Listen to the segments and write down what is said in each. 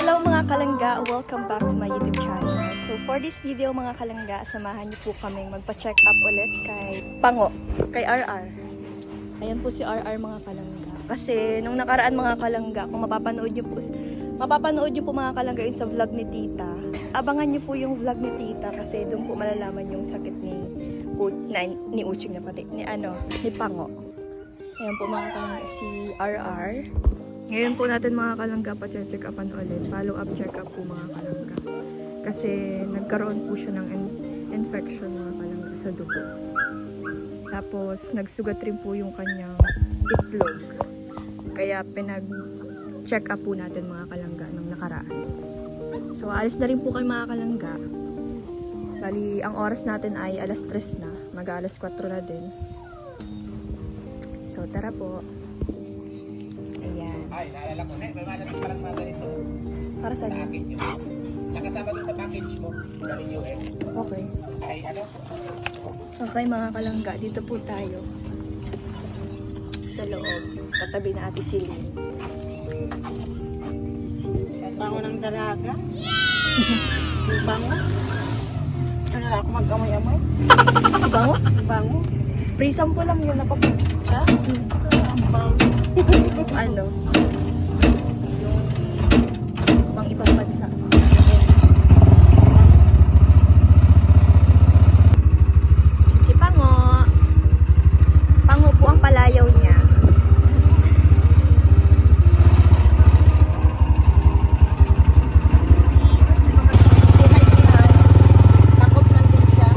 Hello mga kalangga! Welcome back to my YouTube channel. So for this video mga kalangga, samahan niyo po kaming magpa-check up ulit kay Pango, kay RR. Ayan po si RR mga kalangga. Kasi nung nakaraan mga kalangga, kung mapapanood niyo po mga kalangga yun sa vlog ni Tita. Abangan niyo po yung vlog ni Tita kasi doon po malalaman yung sakit ni Uching na pati, ni Pango. Ayan po mga kalangga, si RR. Ngayon po natin mga kalangga pa-check upan ulit. Follow up check up po mga kalangga. Kasi nagkaroon po siya ng infection mga kalangga sa dugo. Tapos nagsugat rin po yung kanyang itlog. Kaya pinag-check up po natin mga kalangga nung nakaraan. So alis na rin po kayo mga kalangga. Bali, ang oras natin ay alas 3 na. Mag-alas 4 na din. So tara po. Ay, naalala ko na, may malating parang mga ganito. Para saan? Sa akin yun. Nakasama doon sa package mo, galing US. Okay. Ay, ano? Okay mga kalangga, dito po tayo. Sa loob. Katabi na ate Celine. Bango ng dalaga? Yeah! Bango? Ano na ako mag-amoy-amoy? Bango? Bango? Free sample lang yun napapunta. Ha? Bango? Ano? Yung pang ibang bansa. Si Pango. Pango po ang palayaw niya. Takot lang din siya.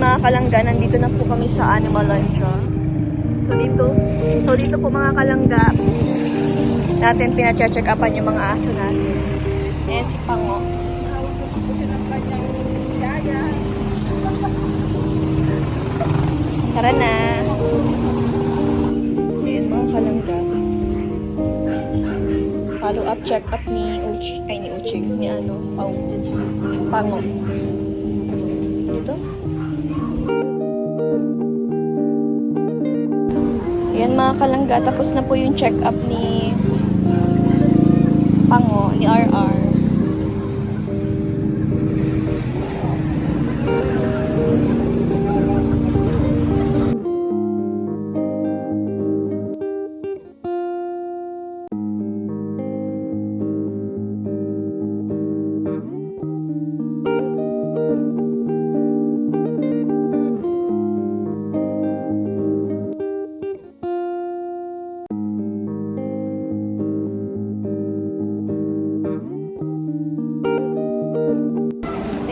Mga kalangga, nandito na po kami sa Animal Laundry. So dito po mga kalangga, natin pina-check upan yung mga aso natin. Ayan si Pango. Tara na! Ayan mga kalangga. Follow up, check up ni Uchig, ni ano, Pango. Dito? Ayan mga kalangga, tapos na po yung check up ni Pango, ni RR.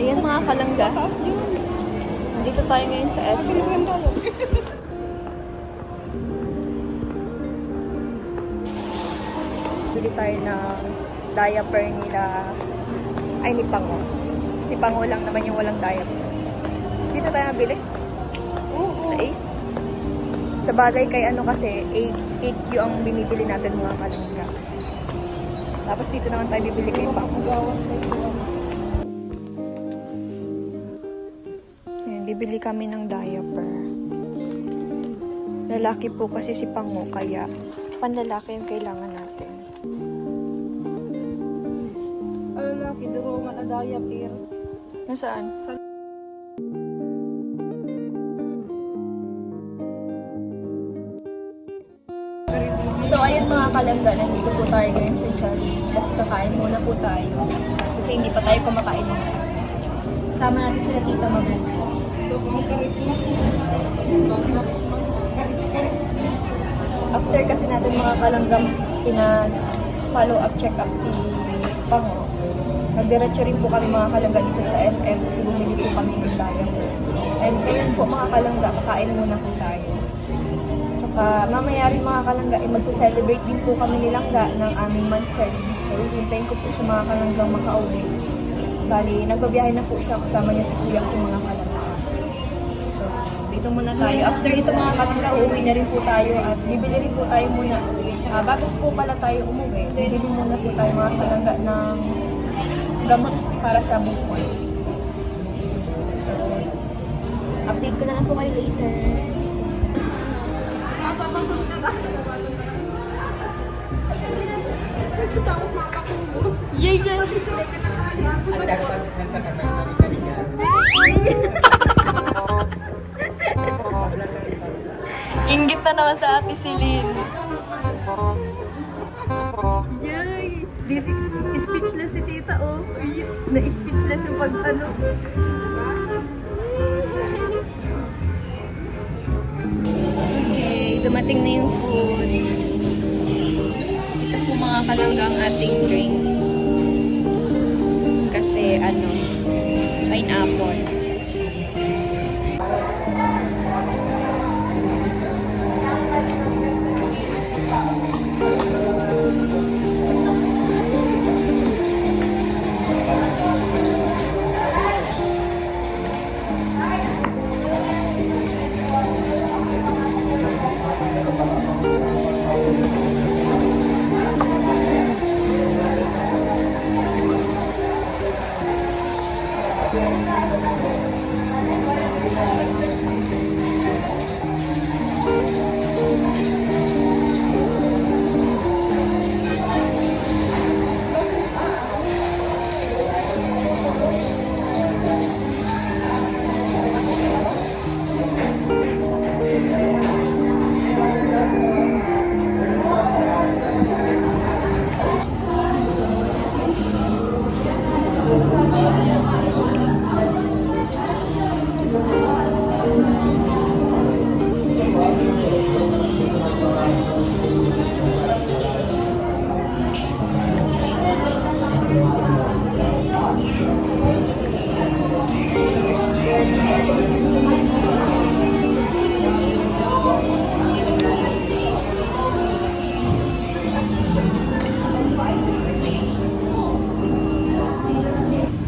Ayan mga kalangga. Nandito tayo ngayon sa SM. Bili tayo ng diaper nila. Ay, ni Pango. Si Pango lang naman yung walang diaper. Dito tayo nabili? Sa Ace. Sa bagay kay ano kasi, 8Q ang binibili natin mga kalangga. Tapos dito naman tayo bibili kay Pango. Ayan, bibili kami ng diaper. Lalaki po kasi si Pango, kaya panlalaki yung kailangan natin. Lalaki, durungan na diaper. Nasaan? So, ayun mga kalangga, nandito po tayo ngayon sa Jollibee. Kasi kakain muna po tayo. Kasi hindi pa tayo kumakain. Kasama natin sila Tita Magu. After kasi natin mga kalanggang pina-follow up, check up si Pango, nagdiretso rin po kami mga kalangga dito sa SM kasi bumili po kami ng diaper. And ngayon po mga kalangga, makain muna po tayo. Tsaka mamaya rin mga kalangga, magsa-celebrate din po kami nilangga ng aming month serving. So hintayin ko po siya mga kalanggang makauwi. Bali, nagbabiyahe na po siya, kasama niya si kuya ko mga kalangga. So, dito muna tayo. After dito mga kalangga, uuwi na rin po tayo at bibili rin po tayo muna. Bago po pala tayo umuwi, bibili muna po tayo mga kalangga ng gamot para sa bukol. So, update ko na lang po kayo later. Tapos makakubos. Yay! Yay! At dapat nagkakasari ka rin yan. Inggit na naman sa ate Celine. Yay! Speechless si tita, oh. Na-speechless yung pag ano. Okay, dumating na yung food. Ito po mga kalangga ang ating drink. Kasi ano, pineapple.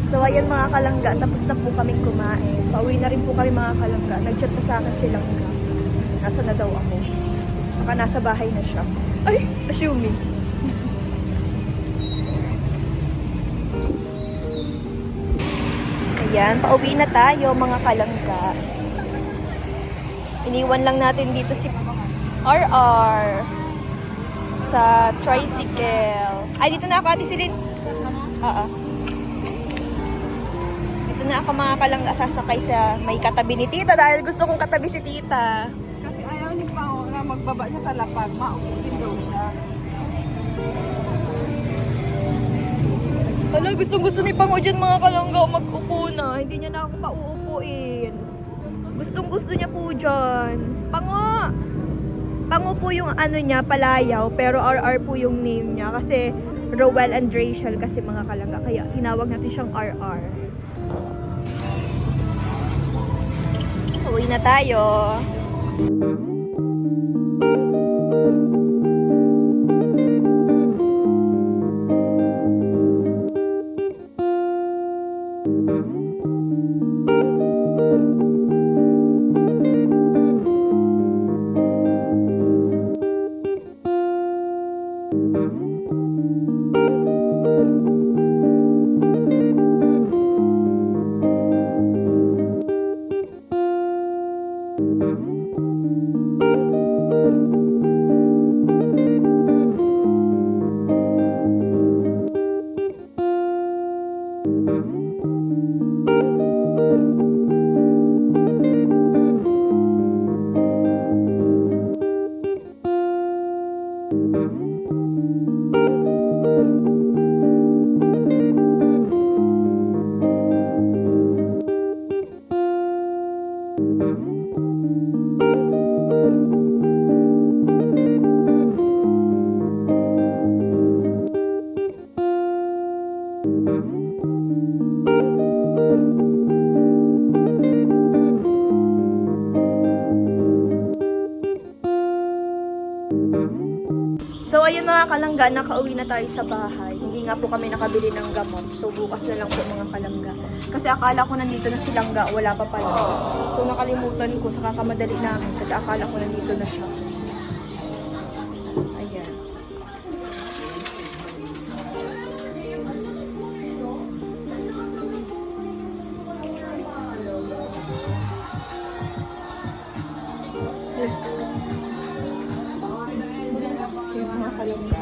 So ayan mga kalangga, tapos na po kaming kumain. Pauwi na rin po kami mga kalangga. Nag-chat na sa akin silang nasa na daw ako. Baka nasa bahay na siya. Ay, assuming. Ayan, pauwi na tayo mga kalangga. Iniwan lang natin dito si RR sa tricycle. Ay, dito na ako, Ate Celine. Oo. Dito na ako mga kalangga, sasakay sa may katabi ni Tita dahil gusto kong katabi si Tita. Kasi ayaw ni Pao na magbaba siya sa lapag. Mauutin daw siya. Hala, gustong-gusto ni Pango dyan mga kalangga mag-upo na. Hindi niya na ako pauupuin. Gustong-gusto niya po dyan. Pango! Pango po yung ano niya, palayaw, pero RR po yung name niya. Kasi Rowell and Rachel kasi mga kalangga. Kaya tinawag natin siyang RR. Uwi na tayo. So ayun mga kalangga, nakauwi na tayo sa bahay. Hindi nga po kami nakabili ng gamot. So bukas na lang po mga kalangga. Kasi akala ko nandito na si Langga, wala pa pala. So nakalimutan ko sa kakamadali namin kasi akala ko nandito na siya. Ayan. Yung mga kalangga.